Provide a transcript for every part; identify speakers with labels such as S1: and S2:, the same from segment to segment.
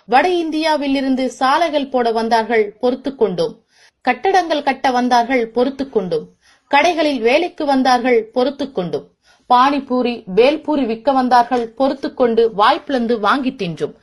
S1: வட இந்தியாவிலிருந்து சாலைகள் போட வந்தார்கள், பொறுத்துக் கொண்டோம். கட்டடங்கள் கட்ட வந்தார்கள், பொறுத்துக் கொண்டோம். கடைகளில் வேலைக்கு வந்தார்கள், பொறுத்துக் கொண்டோம். பானிபூரி, பேல்பூரி விற்க வந்தார்கள், பொறுத்துக் கொண்டு வாய்ப்பிழந்து வாங்கி தின்றோம்.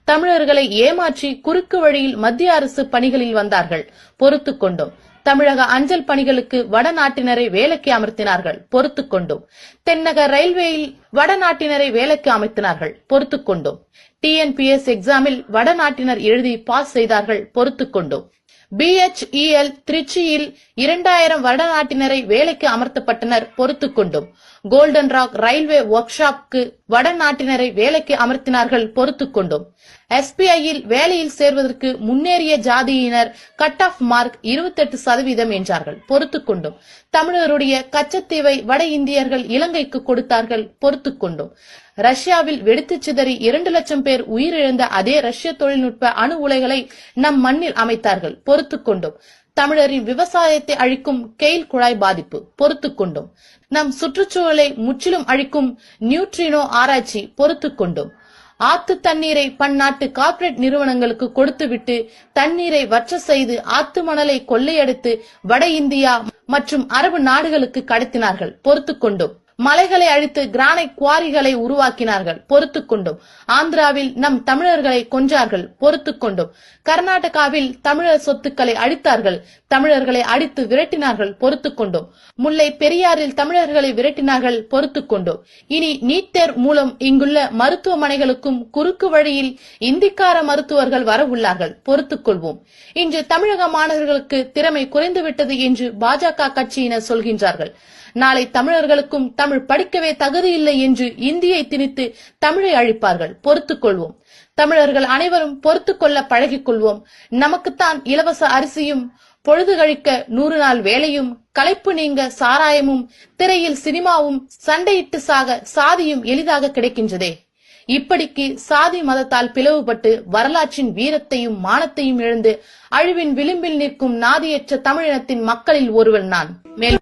S1: தமிழர்களை ஏமாற்றி குறுக்கு வழியில் மத்திய அரசு பணிகளில் வந்தார்கள், பொறுத்துக் கொண்டோம். தமிழக அஞ்சல் பணிகளுக்கு வடநாட்டினரை வேலைக்கு அமர்த்தினார்கள், பொறுத்துக் கொண்டோம். தென்னக ரயில்வேயில் வடநாட்டினரை வேலைக்கு அமர்த்தினார்கள், பொறுத்துக் கொண்டோம். TNPS எக்ஸாமில் வடநாட்டினர் எழுதி பாஸ் செய்தார்கள், பொறுத்துக் கொண்டோம். BHEL திருச்சியில் 2000 வடநாட்டினரை வேலைக்கு அமர்த்தப்பட்டனர், பொறுத்துக் கொண்டோம். கோல்டன் ராக் ரயில்வே ஒர்க் ஷாப்க்கு வடநாட்டினரை வேலைக்கு அமர்த்தினார்கள், பொறுத்துக் கொண்டோம். SBIயில் வேலையில் சேர்வதற்கு முன்னேறிய ஜாதியினர் கட் ஆஃப் மார்க் 28% என்றார்கள், பொறுத்துக் கொண்டோம். தமிழருடைய கச்சத்தீவை வட இந்தியர்கள் இலங்கைக்கு கொடுத்தார்கள், பொறுத்துக் கொண்டோம். ரஷ்யாவில் வெடித்து சிதறி 2 லட்சம் பேர் உயிரிழந்த அதே ரஷ்ய தொழில்நுட்ப அணு உலைகளை நம் மண்ணில் அமைத்தார்கள், பொறுத்துக் கொண்டோம். தமிழரின் விவசாயத்தை அழிக்கும் கெயில் குழாய் பாதிப்பு, பொறுத்துக் கொண்டோம். நம் சுற்றுச்சூழலை முற்றிலும் அழிக்கும் நியூட்ரினோ ஆராய்ச்சி, பொறுத்துக் கொண்டோம். ஆத்து தண்ணீரை பன்னாட்டு கார்ப்பரேட் நிறுவனங்களுக்கு கொடுத்துவிட்டு தண்ணீரை வற்ற செய்து ஆத்து மணலை கொள்ளையடித்து வட இந்தியா மற்றும் அரபு நாடுகளுக்கு கடத்தினார்கள், பொறுத்துக் கொண்டோம். மலைகளை அழித்து கிரானைட் குவாரிகளை உருவாக்கினார்கள், பொறுத்துக் கொண்டோம். ஆந்திராவில் நம் தமிழர்களை கொன்றார்கள், பொறுத்துக் கொண்டோம். கர்நாடகாவில் தமிழர் சொத்துக்களை அழித்தார்கள், தமிழர்களை அடித்து விரட்டினார்கள், பொறுத்துக் கொண்டோம். முல்லை பெரியாறில் தமிழர்களை விரட்டினார்கள், பொறுத்துக் கொண்டோம். இனி நீட் தேர்வு மூலம் இங்குள்ள மருத்துவமனைகளுக்கும் குறுக்கு வழியில் இந்திக்கார மருத்துவர்கள் வர உள்ளார்கள், பொறுத்துக் கொள்வோம். இன்று தமிழக மாணவர்களுக்கு திறமை குறைந்துவிட்டது என்று பாஜக கட்சியினர் சொல்கின்றார்கள். நாளை தமிழர்களுக்கும் தமிழ் படிக்கவே தகுதியில்லை என்று இந்தியை திணித்து தமிழை அழிப்பார்கள், பொறுத்துக் கொள்வோம். தமிழர்கள் அனைவரும் பொறுத்துக் கொள்ள பழகிக் கொள்வோம். நமக்குத்தான் இலவச அரிசியும், பொழுது கழிக்க 100 நாள் வேலையும், களைப்பு நீங்க சாராயமும், திரையில் சினிமாவும், சண்டையிட்டு சாக சாதியும் எளிதாக கிடைக்கின்றதே. இப்படிக்கு சாதி மதத்தால் பிளவுபட்டு வரலாற்றின் வீரத்தையும் மானத்தையும் இழந்து அழிவின் விளிம்பில் நிற்கும் நாதியற்ற தமிழினத்தின் மக்களில் ஒருவன் நான்.